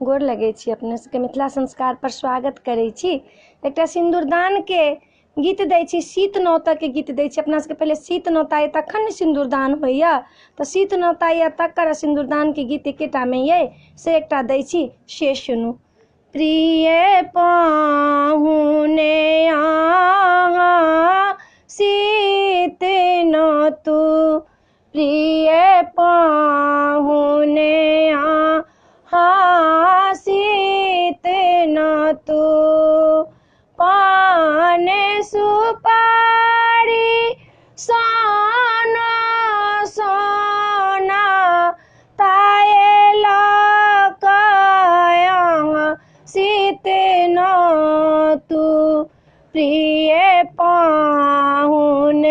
गोर लगै छी, अपने सबके मिथिला संस्कार पर स्वागत करै छी। एकटा सिन्दूरदान के गीत दै छी, शीत नौता के गीत दै छी। अपना सबके पहले शीत नौता ये तखन ने सिन्दूरदान होइया, तऽ शीत नौता ये तकर सिन्दूरदान के गीत एकेटा में ये से एकटा दै छी, से सुनू। प्रिय पाहुने अहाँ शीत नौतु, प्रिय पाहुने अहाँ शीत नौतु, पान सुपारी सोना सोना ताये लकयं शीत नौतु, प्रिय पाहुन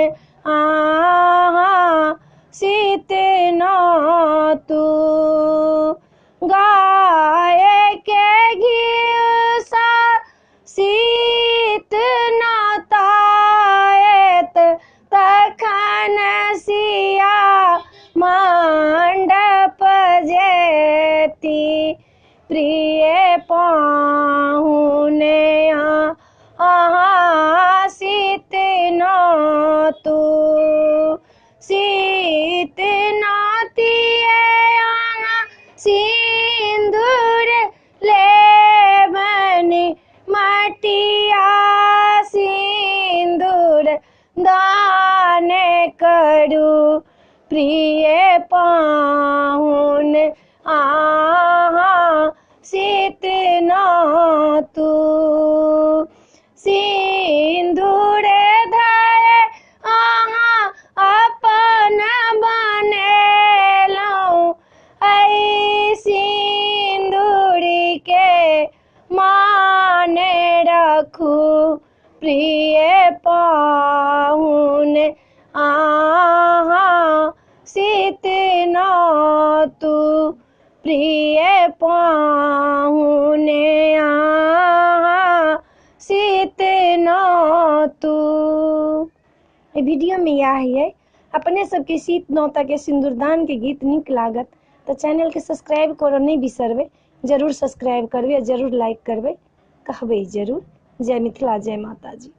अहाँ शीत नौतु। गाय के घी सा शीत नौतायत, तखन सिया मंडप जेती, प्रिय पाहुने अहाँ शीत नौतु। शीत नौतिए अहाँ सिन्दूर लेबनि, मटिया सिन्दूर दान करू, प्रिय पाहुन अहाँ शीत नौतु। सिन्दूर धरे अहाँ अपन बनेलहुँ, एहि सिन्दूर के मान रखू, प्रिय पाहुन अहाँ शीत नौतु, प्रिय पाहुन अहाँ शीत नौतु। वीडियो में यह है। अपने सबके शीत नौता के सिन्दूरदान के गीत नीक लागत तो चैनल के सब्सक्राइब करो नहीं बिसरबे, जरूर सब्सक्राइब करबे, जरूर लाइक करबे, कहबे जरूर। जय मिथिला, जय माता जी।